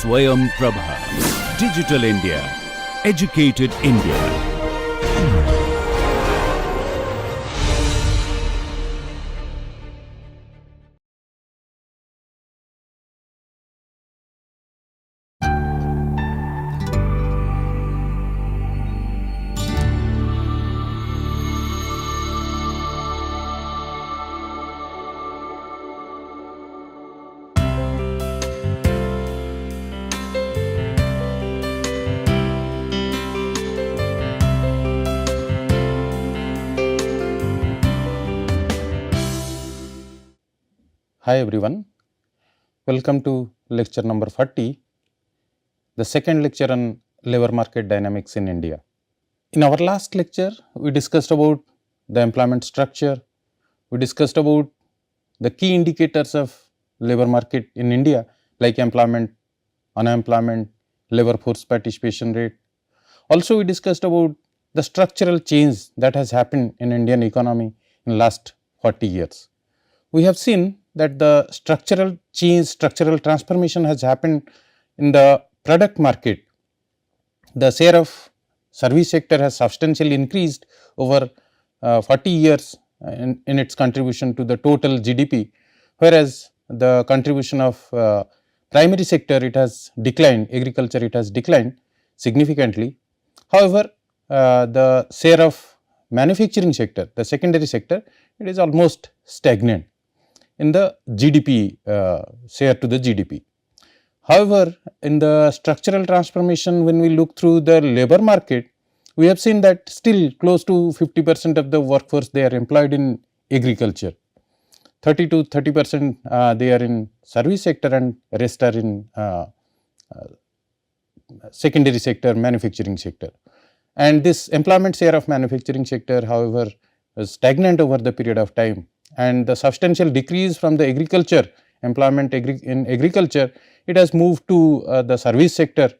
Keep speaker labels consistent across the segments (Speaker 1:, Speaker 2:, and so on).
Speaker 1: Swayam Prabha. Digital India. Educated India.
Speaker 2: Hi everyone, welcome to lecture number 40, the second lecture on labor market dynamics in India. In our last lecture, we discussed about the employment structure, we discussed about the key indicators of labor market in India like employment, unemployment, labor force participation rate. Also we discussed about the structural change that has happened in Indian economy in last 40 years. We have seen that the structural change, structural transformation has happened in the product market. The share of service sector has substantially increased over 40 years in its contribution to the total GDP, whereas the contribution of primary sector, it has declined, agriculture, it has declined significantly. However, the share of manufacturing sector, the secondary sector, it is almost stagnant in the GDP, share to the GDP. However, in the structural transformation, when we look through the labor market, we have seen that still close to 50% of the workforce, they are employed in agriculture, 30 to 30% they are in service sector, and rest are in secondary sector, manufacturing sector. And this employment share of manufacturing sector, however, was stagnant over the period of time, and the substantial decrease from the agriculture, employment in agriculture, it has moved to the service sector,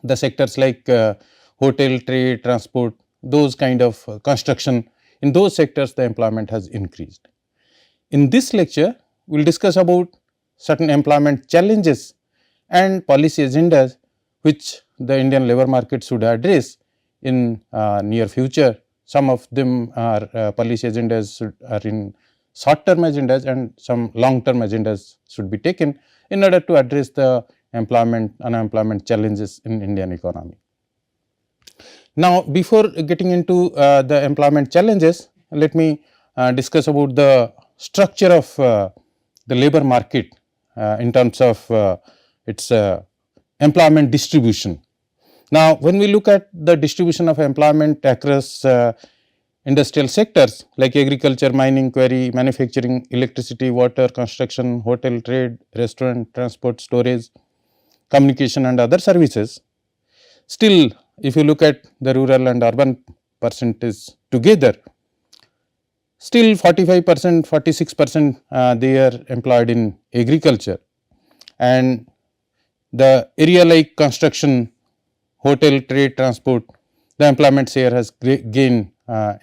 Speaker 2: the sectors like hotel, trade, transport, those kind of construction. In those sectors, the employment has increased. In this lecture, we will discuss about certain employment challenges and policy agendas which the Indian labor market should address in near future. Some of them are policy agendas are in short term agendas, and some long term agendas should be taken in order to address the employment, unemployment challenges in Indian economy. Now, before getting into the employment challenges, let me discuss about the structure of the labor market in terms of its employment distribution. Now, when we look at the distribution of employment across industrial sectors like agriculture, mining, quarry, manufacturing, electricity, water, construction, hotel, trade, restaurant, transport, storage, communication and other services, still if you look at the rural and urban percentage together, still 45%, 46% they are employed in agriculture, and the area like construction, hotel, trade, transport, the employment share has gained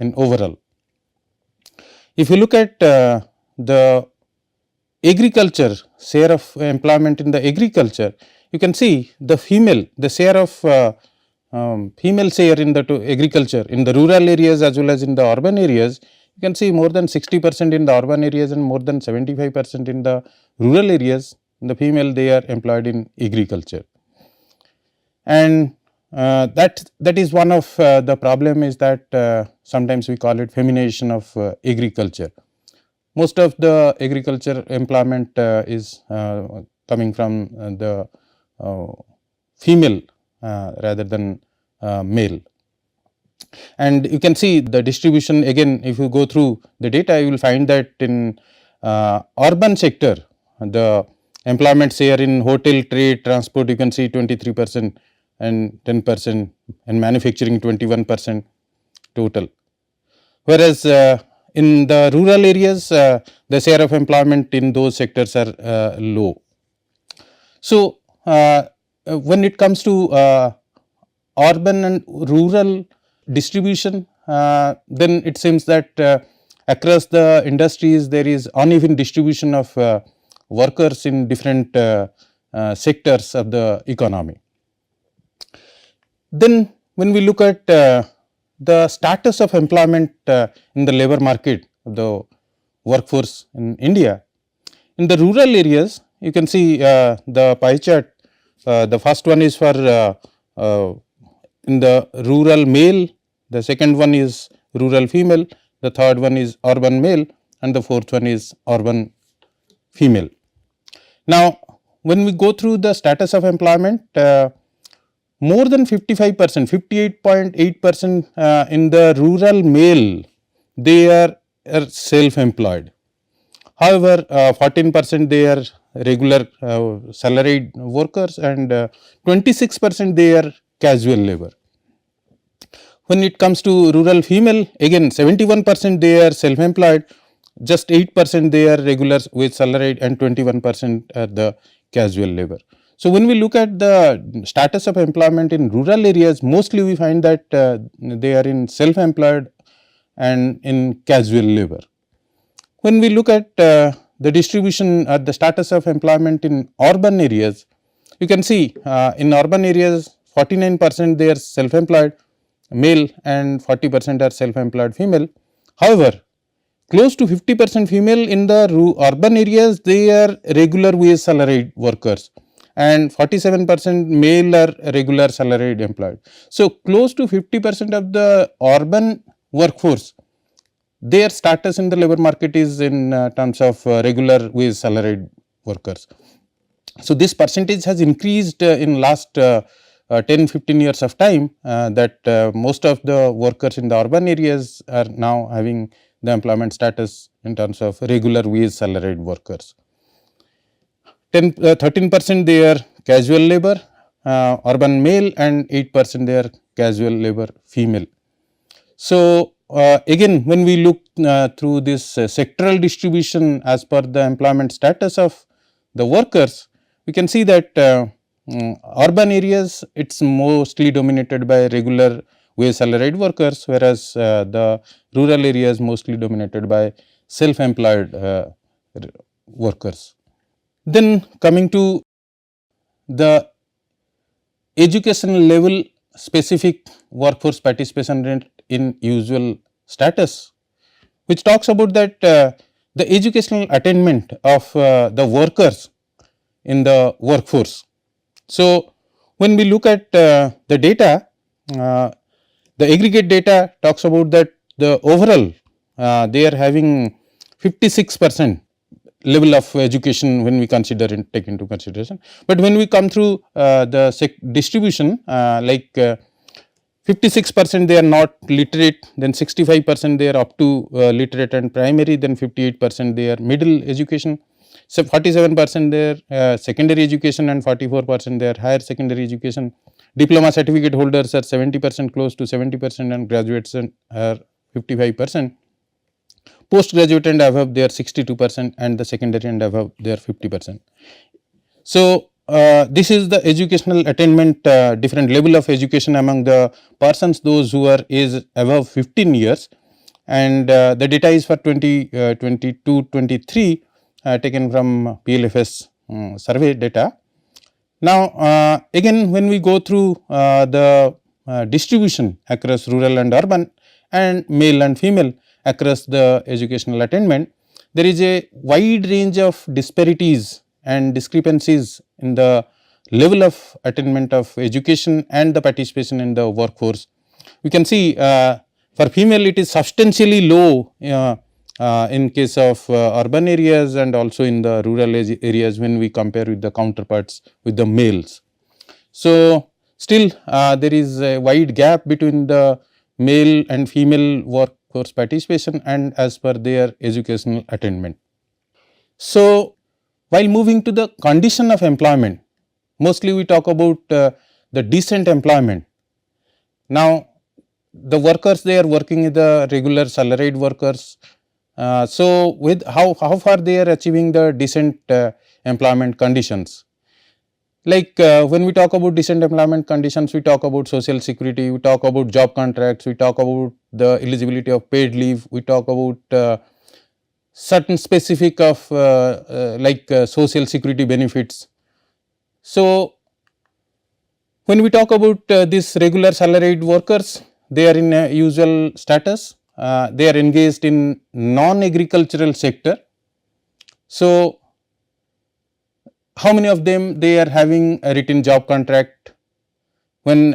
Speaker 2: in overall. If you look at the agriculture, share of employment in the agriculture, you can see the share of female share in the agriculture in the rural areas as well as in the urban areas. You can see more than 60% in the urban areas and more than 75% in the rural areas. The female, they are employed in agriculture, and that is one of the problem is that sometimes we call it feminization of agriculture. Most of the agriculture employment is coming from the female rather than male. And you can see the distribution again, if you go through the data, you will find that in urban sector, the employment share in hotel, trade, transport, you can see 23% and 10%, and manufacturing 21% total. Whereas in the rural areas, the share of employment in those sectors are low. So, when it comes to urban and rural distribution, then it seems that across the industries there is uneven distribution of workers in different sectors of the economy. Then when we look at the status of employment in the labor market of the workforce in India, in the rural areas, you can see the pie chart. The first one is for in the rural male, the second one is rural female, the third one is urban male, and the fourth one is urban female. Now, when we go through the status of employment, more than 55%, 58.8% in the rural male, they are self-employed. However, 14% they are regular salaried workers, and 26% they are casual labor. When it comes to rural female, again 71% they are self-employed, just 8% they are regular wage salaried, and 21% are the casual labor. So, when we look at the status of employment in rural areas, mostly we find that they are in self-employed and in casual labor. When we look at the distribution at the status of employment in urban areas, you can see in urban areas 49% they are self-employed male and 40% are self-employed female. However, close to 50% female in the urban areas, they are regular wage salaried workers, and 47% male are regular salaried employed. So, close to 50% of the urban workforce, their status in the labor market is in terms of regular wage salaried workers. So, this percentage has increased in last 10-15 years of time, that most of the workers in the urban areas are now having the employment status in terms of regular wage salaried workers. 13% they are casual labor, urban male, and 8% they are casual labor female. So, again when we look through this sectoral distribution as per the employment status of the workers, we can see that urban areas it is mostly dominated by regular wage salaried workers, whereas the rural areas mostly dominated by self-employed workers. Then coming to the educational level specific workforce participation rate in usual status, which talks about that the educational attainment of the workers in the workforce. So, when we look at the data, the aggregate data talks about that the overall they are having 56% level of education when we consider and take into consideration. But when we come through the distribution, like 56% they are not literate, then 65% they are up to literate and primary, then 58% they are middle education, so 47% they are secondary education, and 44% they are higher secondary education. Diploma certificate holders are 70%, close to 70%, and graduates are 55%. Postgraduate and above they are 62%, and the secondary and above they are 50%. So, this is the educational attainment, different level of education among the persons those who are age above 15 years, and the data is for 2022-23 taken from PLFS survey data. Now, again when we go through the distribution across rural and urban and male and female across the educational attainment, there is a wide range of disparities and discrepancies in the level of attainment of education and the participation in the workforce. We can see for female it is substantially low in case of urban areas and also in the rural areas when we compare with the counterparts with the males. So, still there is a wide gap between the male and female workforce participation and as per their educational attainment. So, while moving to the condition of employment, mostly we talk about the decent employment. Now, the workers they are working in the regular salaried workers. So, with how far they are achieving the decent employment conditions. Like when we talk about decent employment conditions, we talk about social security, we talk about job contracts, we talk about the eligibility of paid leave, we talk about certain specific of social security benefits. So, when we talk about these regular salaried workers, they are in a usual status, they are engaged in non-agricultural sector. So, how many of them they are having a written job contract? When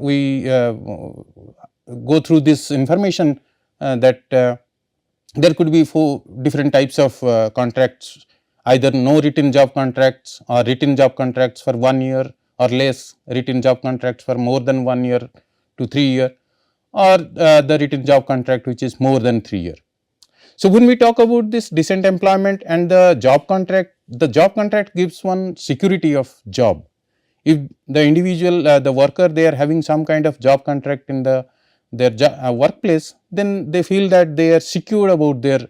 Speaker 2: we go through this information, that there could be 4 different types of contracts, either no written job contracts or written job contracts for 1 year or less, written job contracts for more than 1 year to 3 year, or the written job contract which is more than 3 year. So, when we talk about this decent employment and the job contract gives one security of job. If the individual, the worker, they are having some kind of job contract in their workplace, then they feel that they are secure about their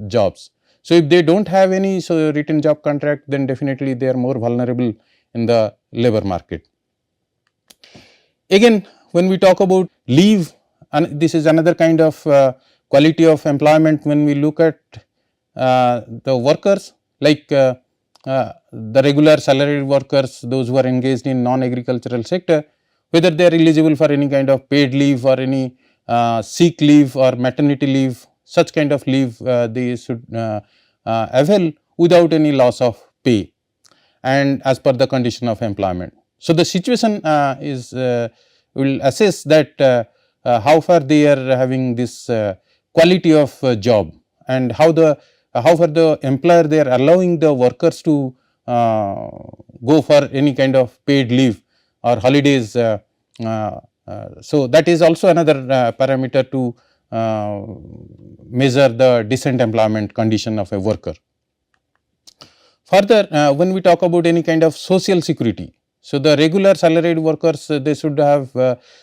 Speaker 2: jobs. So, if they do not have any written job contract, then definitely they are more vulnerable in the labor market. Again, when we talk about leave, and this is another kind of quality of employment. When we look at the workers, like the regular salaried workers, those who are engaged in non-agricultural sector, whether they are eligible for any kind of paid leave or any sick leave or maternity leave, such kind of leave they should avail without any loss of pay and as per the condition of employment. So, the situation is will assess that how far they are having this quality of job, and how far the employer they are allowing the workers to go for any kind of paid leave or holidays. So, that is also another parameter to measure the decent employment condition of a worker. Further, when we talk about any kind of social security, so the regular salaried workers, they should have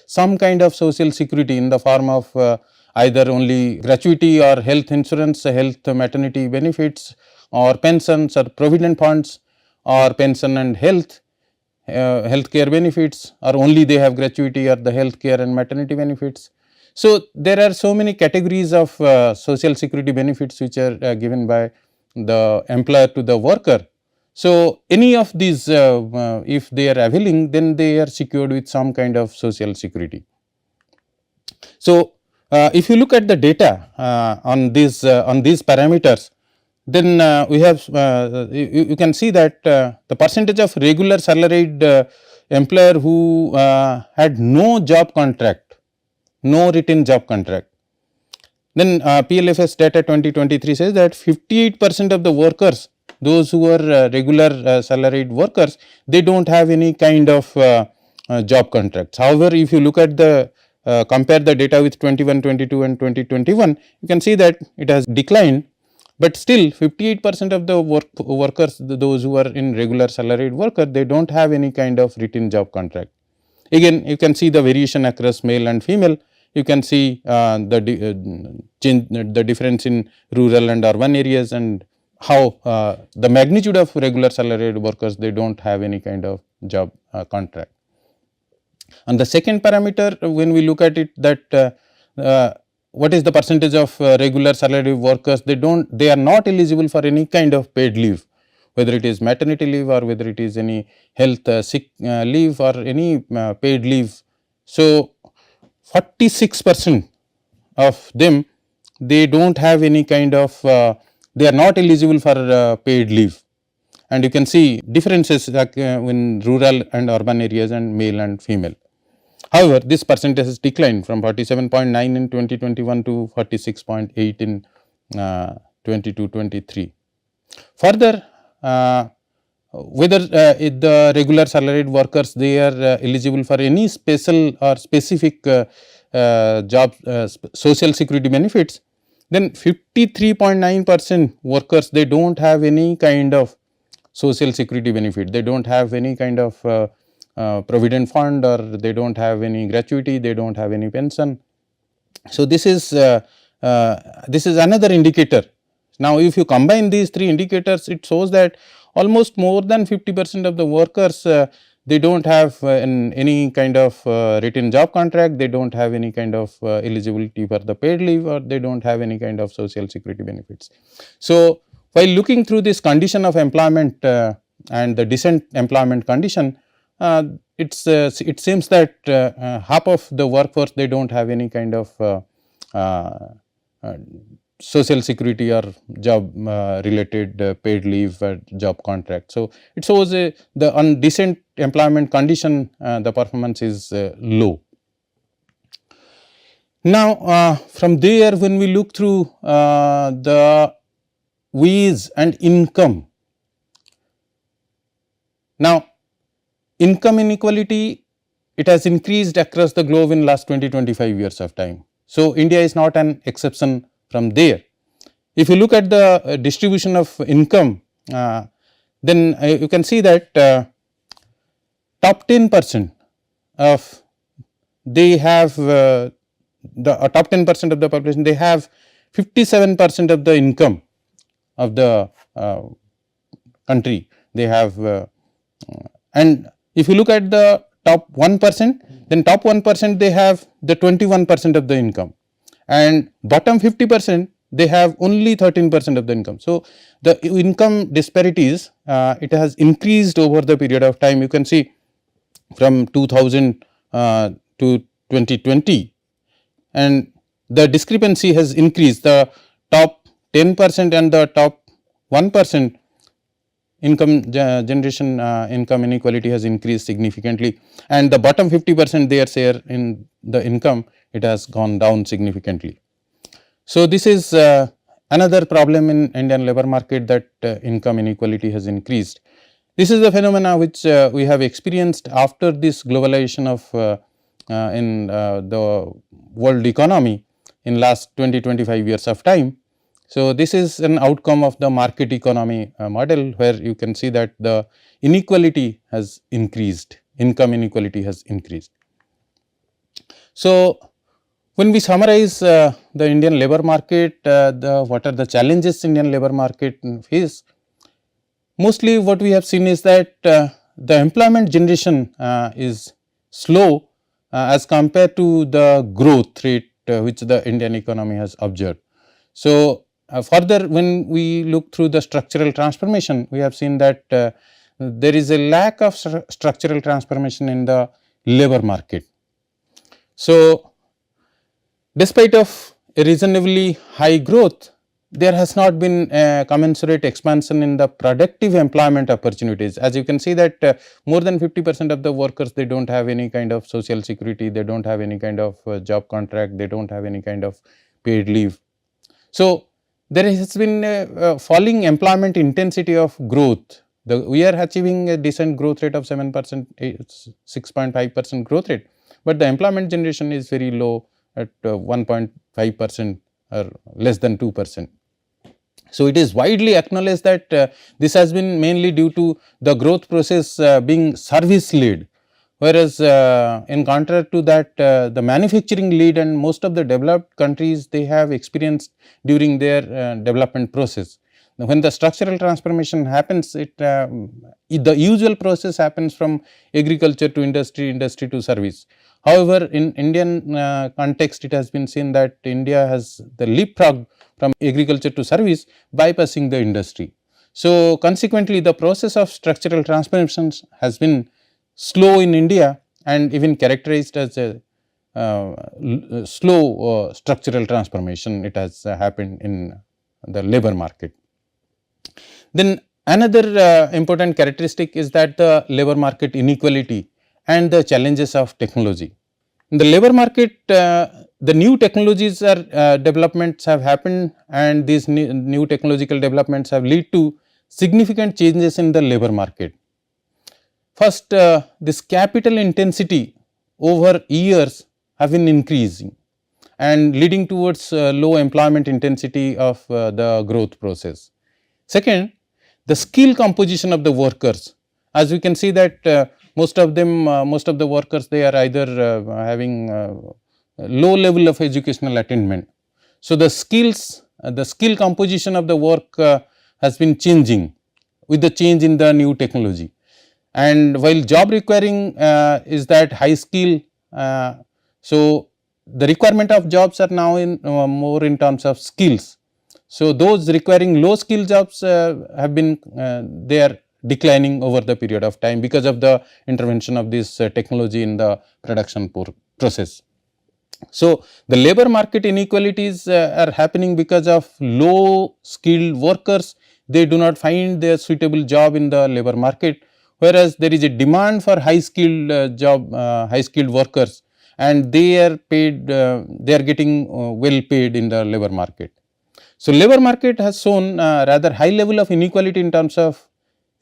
Speaker 2: some kind of social security in the form of either only gratuity or health insurance, health maternity benefits, or pensions or provident funds, or pension and health care benefits, or only they have gratuity or the health care and maternity benefits. So, there are so many categories of social security benefits which are given by the employer to the worker. So, any of these if they are availing, then they are secured with some kind of social security. So, if you look at the data on these parameters, then we have you can see that the percentage of regular salaried employer who had no job contract, no written job contract. Then PLFS data 2023 says that 58% of the workers, those who are regular salaried workers, they do not have any kind of job contracts. However, if you look at the compare the data with 21-22 and 2021, you can see that it has declined, but still 58% of the workers, those who are in regular salaried worker, they do not have any kind of written job contract. Again, you can see the variation across male and female. You can see the difference in rural and urban areas, and how the magnitude of regular salaried workers, they do not have any kind of job contract. And the second parameter, when we look at it, that what is the percentage of regular salaried workers, they are not eligible for any kind of paid leave, whether it is maternity leave or whether it is any health sick leave or any paid leave. So, 46% of them, they do not have any kind of they are not eligible for paid leave, and you can see differences in rural and urban areas and male and female. However, this percentage has declined from 47.9 in 2021 to 46.8 in 22-23. Further, whether the regular salaried workers, they are eligible for any special or specific job social security benefits, then 53.9% workers, they do not have any kind of social security benefit, they do not have any kind of provident fund, or they do not have any gratuity, they do not have any pension. So, this is another indicator. Now, if you combine these 3 indicators, it shows that almost more than 50% of the workers, they do not have any kind of written job contract, they do not have any kind of eligibility for the paid leave, or they do not have any kind of social security benefits. So, while looking through this condition of employment, and the decent employment condition, it seems that half of the workforce, they do not have any kind of social security or job related paid leave or job contract. So, it shows the decent employment condition, the performance is low. Now, from there, when we look through the wage and income, now income inequality, it has increased across the globe in last 20-25 years of time. So, India is not an exception from there. If you look at the distribution of income, then you can see that top 10% of they have the top 10% of the population, they have 57% of the income of the country they have, and if you look at the top 1%, then top 1% they have the 21% of the income, and bottom 50% they have only 13% of the income. So, the income disparities, it has increased over the period of time. You can see from 2000 to 2020, and the discrepancy has increased. The top 10% and the top 1% income generation, income inequality has increased significantly, and the bottom 50%, their share in the income, it has gone down significantly. So, this is another problem in Indian labor market, that income inequality has increased. This is the phenomena which we have experienced after this globalization of in the world economy in last 20-25 years of time. So, this is an outcome of the market economy model, where you can see that the inequality has increased, income inequality has increased. So, when we summarize the Indian labor market, what are the challenges Indian labor market face? Mostly what we have seen is that the employment generation is slow as compared to the growth rate which the Indian economy has observed. So, further, when we look through the structural transformation, we have seen that there is a lack of structural transformation in the labor market. So, despite of a reasonably high growth, there has not been a commensurate expansion in the productive employment opportunities. As you can see that more than 50% of the workers, they do not have any kind of social security, they do not have any kind of job contract, they do not have any kind of paid leave. So, there has been a falling employment intensity of growth. We are achieving a decent growth rate of 7%, 6.5% growth rate, but the employment generation is very low at 1.5% or less than 2%. So, it is widely acknowledged that this has been mainly due to the growth process being service led, whereas in contrary to that, the manufacturing led, and most of the developed countries, they have experienced during their development process. Now, when the structural transformation happens, the usual process happens from agriculture to industry, industry to service. However, in Indian context, it has been seen that India has the leapfrog from agriculture to service, bypassing the industry. So, consequently, the process of structural transformations has been slow in India, and even characterized as a slow structural transformation. It has happened in the labor market. Then another important characteristic is that the labor market inequality and the challenges of technology. In the labor market, the new technologies developments have happened, and these new technological developments have led to significant changes in the labor market. First, this capital intensity over years have been increasing and leading towards low employment intensity of the growth process. Second, the skill composition of the workers, as we can see that most of them, most of the workers, they are either having low level of educational attainment. So, the skills, the skill composition of the work has been changing with the change in the new technology. And while job requiring is that high skill, so the requirement of jobs are now in more in terms of skills. So, those requiring low skill jobs have been they are declining over the period of time because of the intervention of this technology in the production process. So, the labor market inequalities are happening because of low skilled workers. They do not find their suitable job in the labor market, whereas there is a demand for high skilled high skilled workers, and they are paid, they are getting well paid in the labor market. So, labor market has shown rather high level of inequality in terms of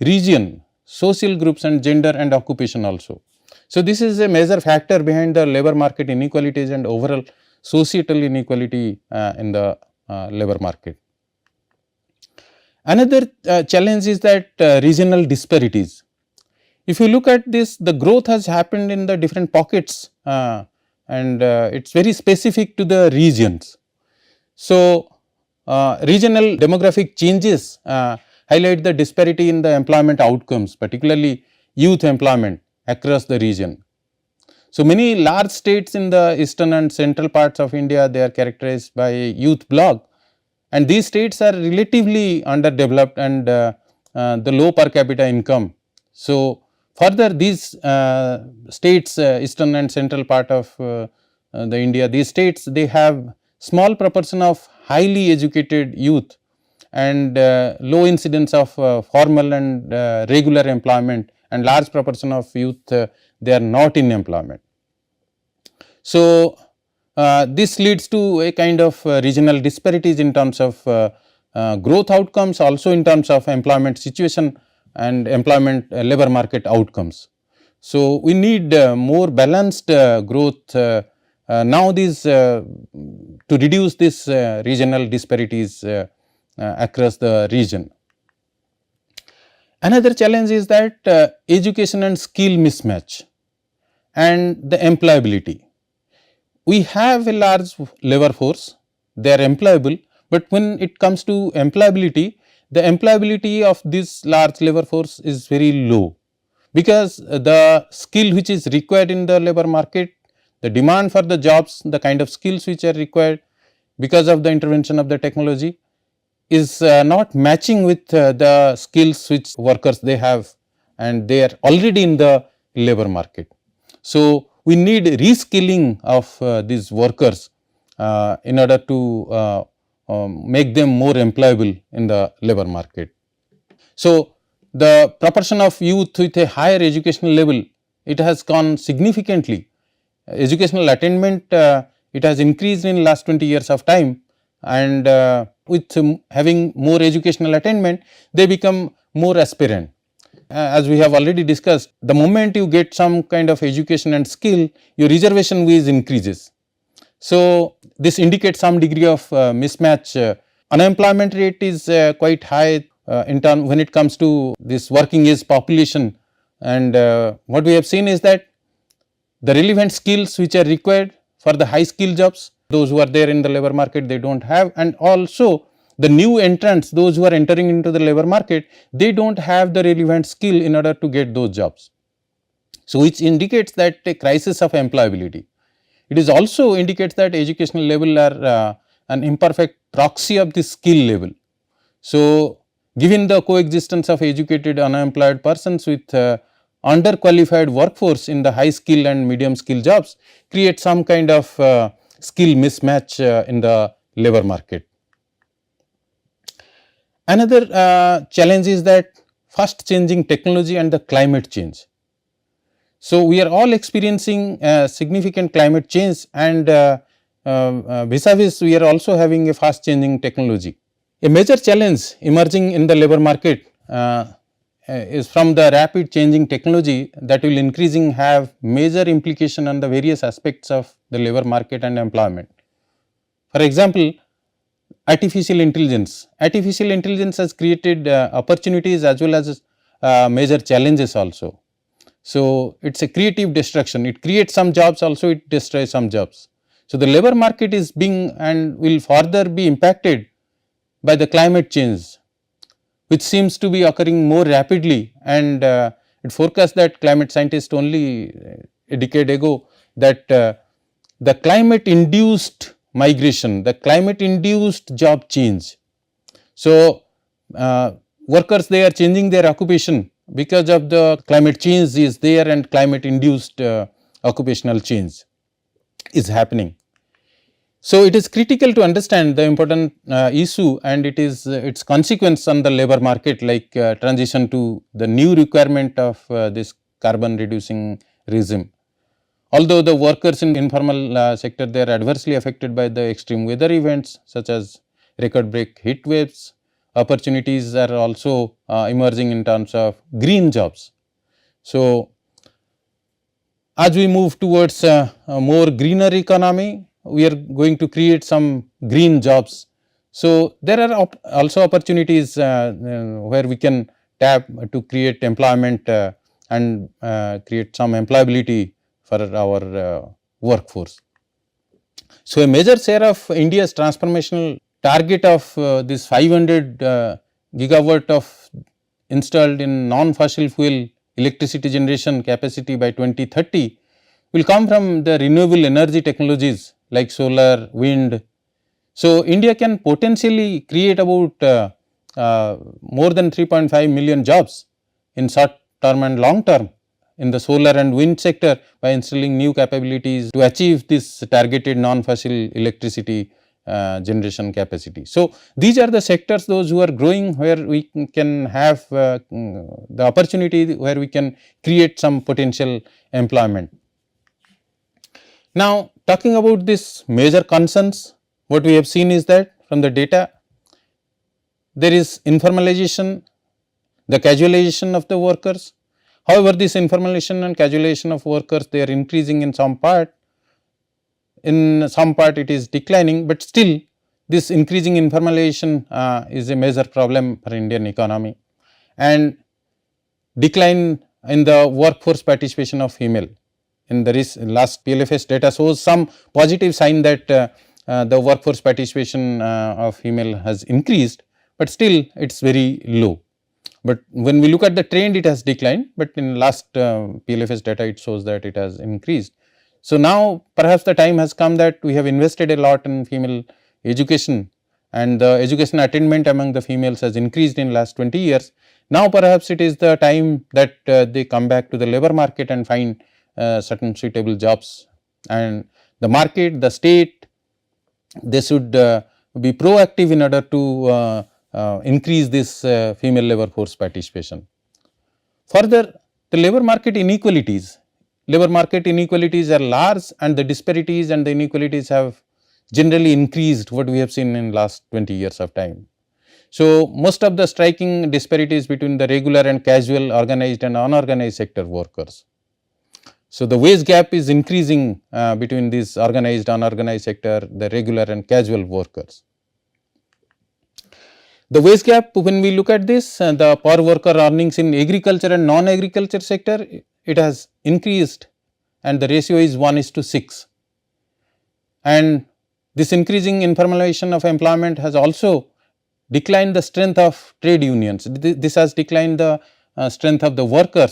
Speaker 2: region, social groups and gender and occupation also. So, this is a major factor behind the labor market inequalities and overall societal inequality in the labor market. Another challenge is that regional disparities. If you look at this, the growth has happened in the different pockets and it is very specific to the regions. So, regional demographic changes highlight the disparity in the employment outcomes, particularly youth employment across the region. So, many large states in the eastern and central parts of India, they are characterized by youth bloc, and these states are relatively underdeveloped and the low per capita income. So, further these states, eastern and central part of the India, these states, they have small proportion of highly educated youth and low incidence of formal and regular employment, and large proportion of youth they are not in employment. So, this leads to a kind of regional disparities in terms of growth outcomes, also in terms of employment situation and employment labor market outcomes. So, we need more balanced growth now these to reduce this regional disparities across the region. Another challenge is that education and skill mismatch and the employability. We have a large labor force, they are employable, but when it comes to employability, the employability of this large labor force is very low, because the skill which is required in the labor market, the demand for the jobs, the kind of skills which are required because of the intervention of the technology is not matching with the skills which workers they have, and they are already in the labor market. So, we need reskilling of these workers in order to make them more employable in the labor market. So, the proportion of youth with a higher educational level, it has gone significantly. Educational attainment it has increased in last 20 years of time, and with having more educational attainment, they become more aspirant. As we have already discussed, the moment you get some kind of education and skill, your reservation wage increases. So, this indicates some degree of mismatch. Unemployment rate is quite high in term when it comes to this working age population, and what we have seen is that the relevant skills which are required for the high skill jobs, those who are there in the labor market, they do not have, and also the new entrants, those who are entering into the labor market, they do not have the relevant skill in order to get those jobs. So, which indicates that a crisis of employability. It is also indicates that educational level are an imperfect proxy of the skill level. So, given the coexistence of educated unemployed persons with underqualified workforce in the high skill and medium skill jobs, create some kind of skill mismatch in the labor market. Another challenge is that fast changing technology and the climate change. So, we are all experiencing significant climate change, and vis-a-vis we are also having a fast changing technology. A major challenge emerging in the labor market is from the rapid changing technology that will increasing have major implication on the various aspects of the labor market and employment. For example, artificial intelligence. Artificial intelligence has created opportunities as well as major challenges also. So, it is a creative destruction, it creates some jobs, also it destroys some jobs. So, the labor market is being and will further be impacted by the climate change, which seems to be occurring more rapidly, and it forecasts that climate scientists only a decade ago that the climate induced migration, the climate induced job change. So, workers, they are changing their occupation because of the climate change is there and climate induced occupational change is happening. So, it is critical to understand the important issue and it is its consequence on the labor market, like transition to the new requirement of this carbon reducing regime. Although the workers in informal sector, they are adversely affected by the extreme weather events such as record break heat waves, opportunities are also emerging in terms of green jobs. So, as we move towards a more greener economy, we are going to create some green jobs. So, there are also opportunities where we can tap to create employment and create some employability for our workforce. So, a major share of India's transformational target of this 500 gigawatt of installed in non-fossil fuel electricity generation capacity by 2030 will come from the renewable energy technologies like solar, wind. So, India can potentially create about more than 3.5 million jobs in short term and long term in the solar and wind sector by installing new capabilities to achieve this targeted non-fossil electricity generation capacity. So, these are the sectors those who are growing where we can have the opportunity where we can create some potential employment. Now, talking about this major concerns, what we have seen is that from the data there is informalization, the casualization of the workers. However, this informalization and casualization of workers, they are increasing in some part it is declining, but still this increasing informalization is a major problem for Indian economy, and decline in the workforce participation of female. In the last PLFS data shows some positive sign that the workforce participation of female has increased, but still it is very low. But when we look at the trend, it has declined, but in last PLFS data it shows that it has increased. So, now perhaps the time has come that we have invested a lot in female education and the education attainment among the females has increased in last 20 years. Now, perhaps it is the time that they come back to the labor market and find certain suitable jobs, and the market, the state, they should be proactive in order to increase this female labor force participation. Further, the labor market inequalities are large and the disparities and the inequalities have generally increased what we have seen in last 20 years of time. So, most of the striking disparities between the regular and casual organized and unorganized sector workers. So, the wage gap is increasing between these organized, unorganized sector, the regular and casual workers. The wage gap, when we look at this, the per worker earnings in agriculture and non-agriculture sector, it has increased and the ratio is 1:6. And this increasing informalization of employment has also declined the strength of trade unions. This has declined the strength of the worker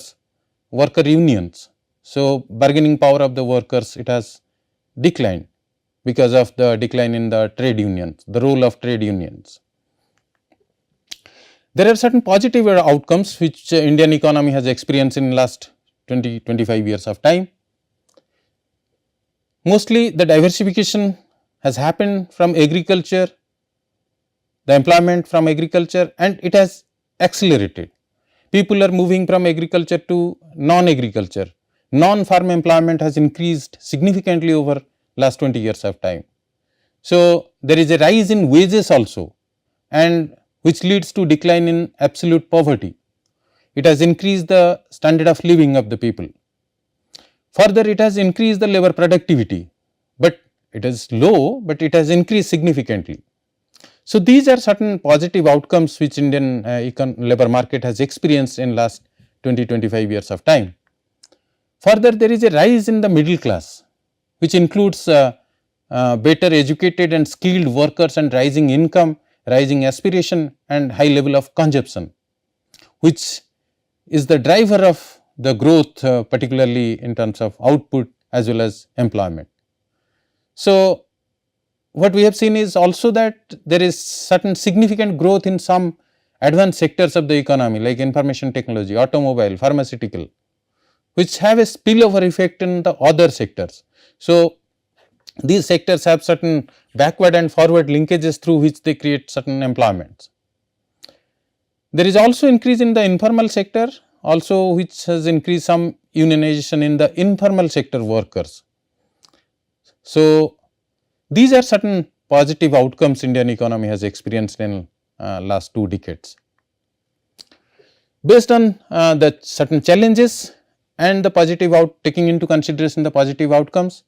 Speaker 2: unions. So, bargaining power of the workers, it has declined because of the decline in the trade unions, the role of trade unions. There are certain positive outcomes which Indian economy has experienced in last 20-25 years of time. Mostly the diversification has happened from agriculture, the employment from agriculture, and it has accelerated. People are moving from agriculture to non-agriculture. Non-farm employment has increased significantly over last 20 years of time. So, there is a rise in wages also, and which leads to decline in absolute poverty. It has increased the standard of living of the people. Further, it has increased the labor productivity, but it is low, but it has increased significantly. So, these are certain positive outcomes which Indian labor market has experienced in last 20-25 years of time. Further, there is a rise in the middle class, which includes better educated and skilled workers and rising income, rising aspiration and high level of consumption, which is the driver of the growth particularly in terms of output as well as employment. So, what we have seen is also that there is certain significant growth in some advanced sectors of the economy like information technology, automobile, pharmaceutical, which have a spillover effect in the other sectors. So, these sectors have certain backward and forward linkages through which they create certain employments. There is also increase in the informal sector also, which has increased some unionization in the informal sector workers. So, these are certain positive outcomes Indian economy has experienced in last 2 decades. Based on the certain challenges and the taking into consideration the positive outcomes,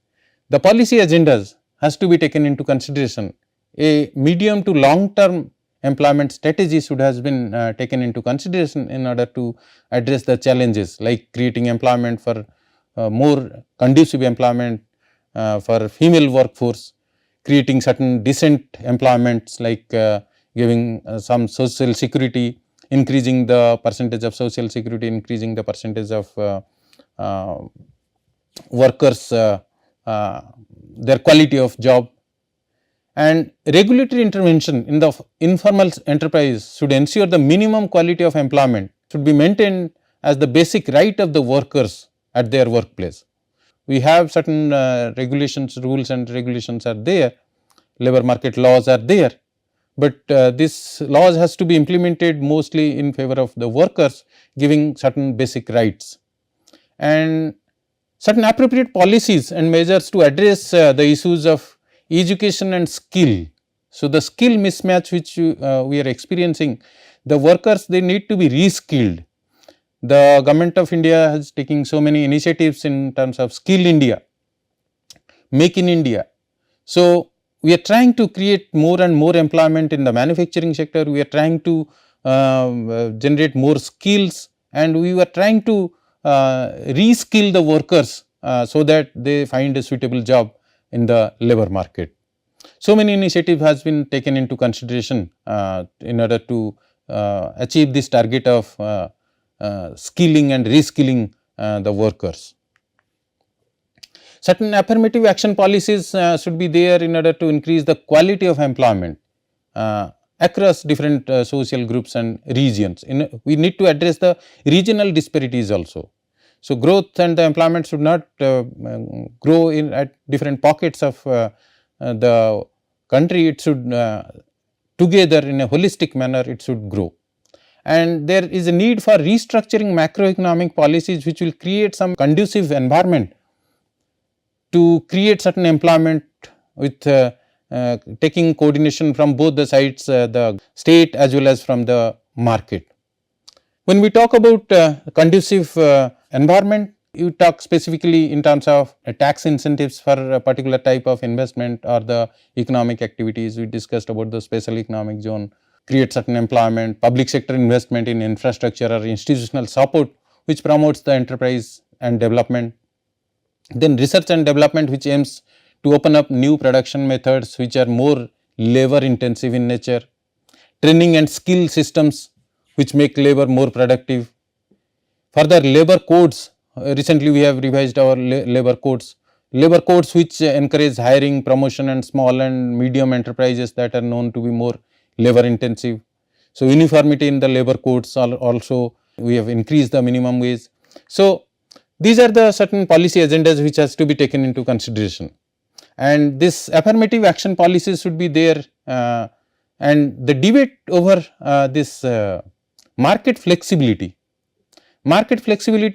Speaker 2: the policy agendas has to be taken into consideration. A medium to long term employment strategy should has been taken into consideration in order to address the challenges like creating employment for more conducive employment for female workforce, creating certain decent employments like giving some social security, increasing the percentage of social security, increasing the percentage of workers, their quality of job, and regulatory intervention in the informal enterprise should ensure the minimum quality of employment should be maintained as the basic right of the workers at their workplace. We have certain regulations, rules and regulations are there, labor market laws are there, but this laws has to be implemented mostly in favor of the workers, giving certain basic rights, and certain appropriate policies and measures to address the issues of education and skill. So, the skill mismatch which we are experiencing, the workers they need to be reskilled. The government of India has taken so many initiatives in terms of Skill India, Make in India. So, we are trying to create more and more employment in the manufacturing sector, we are trying to generate more skills, and we were trying to reskill the workers so that they find a suitable job in the labor market. So many initiatives has been taken into consideration in order to achieve this target of skilling and reskilling the workers. Certain affirmative action policies should be there in order to increase the quality of employment across different social groups and regions. We need to address the regional disparities also. So, growth and the employment should not grow in at different pockets of the country, it should together in a holistic manner it should grow. And there is a need for restructuring macroeconomic policies which will create some conducive environment to create certain employment with taking coordination from both the sides, the state as well as from the market. When we talk about conducive environment, you talk specifically in terms of tax incentives for a particular type of investment or the economic activities. We discussed about the special economic zone, create certain employment, public sector investment in infrastructure or institutional support which promotes the enterprise and development. Then research and development which aims to open up new production methods which are more labor intensive in nature. Training and skill systems which make labor more productive. Further, labor codes, recently we have revised our labor codes which encourage hiring, promotion and small and medium enterprises that are known to be more labor intensive. So, uniformity in the labor codes also we have increased the minimum wage. So, these are the certain policy agendas which has to be taken into consideration, and this affirmative action policies should be there, and the debate over this market flexibility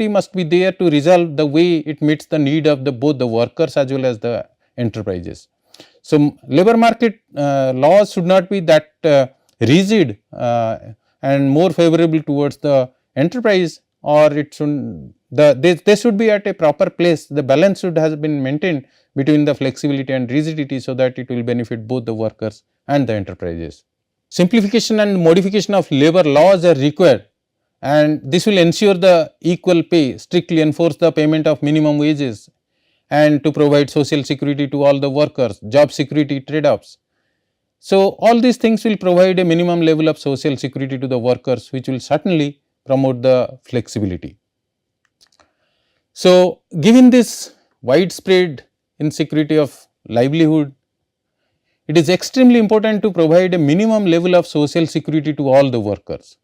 Speaker 2: must be there to resolve the way it meets the need of both the workers as well as the enterprises. So, labor market laws should not be that rigid and more favorable towards the enterprise, or it should they should be at a proper place. The balance should have been maintained between the flexibility and rigidity so that it will benefit both the workers and the enterprises. Simplification and modification of labor laws are required, and this will ensure the equal pay, strictly enforce the payment of minimum wages, and to provide social security to all the workers, job security trade-offs. So, all these things will provide a minimum level of social security to the workers which will certainly promote the flexibility. So, given this widespread insecurity of livelihood, it is extremely important to provide a minimum level of social security to all the workers,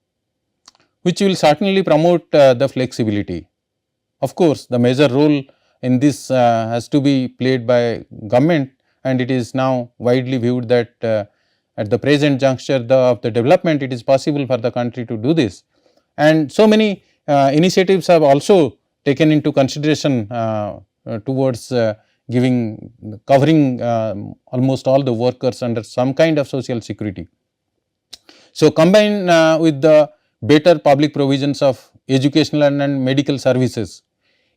Speaker 2: which will certainly promote the flexibility. Of course, the major role in this has to be played by government, and it is now widely viewed that at the present juncture of the development, it is possible for the country to do this. And so many initiatives have also taken into consideration towards covering almost all the workers under some kind of social security. So, combined with the better public provisions of educational and medical services,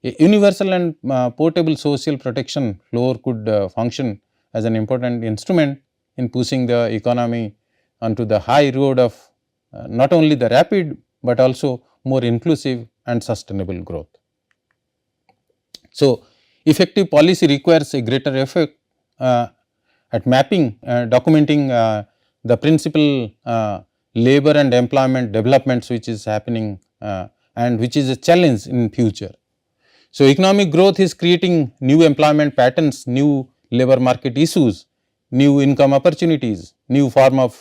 Speaker 2: a universal and portable social protection floor could function as an important instrument in pushing the economy onto the high road of not only the rapid, but also more inclusive and sustainable growth. So, effective policy requires a greater effort at mapping, documenting the principal labor and employment developments which is happening and which is a challenge in future. So, economic growth is creating new employment patterns, new labor market issues, new income opportunities, new form of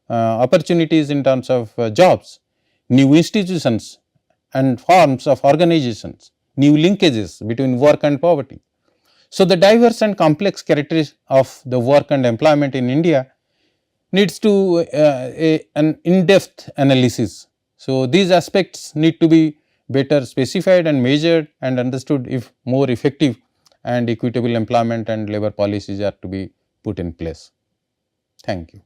Speaker 2: opportunities in terms of jobs, new institutions and forms of organizations, new linkages between work and poverty. So, the diverse and complex characteristics of the work and employment in India needs to an in-depth analysis. So, these aspects need to be better specified and measured and understood if more effective and equitable employment and labor policies are to be put in place. Thank you.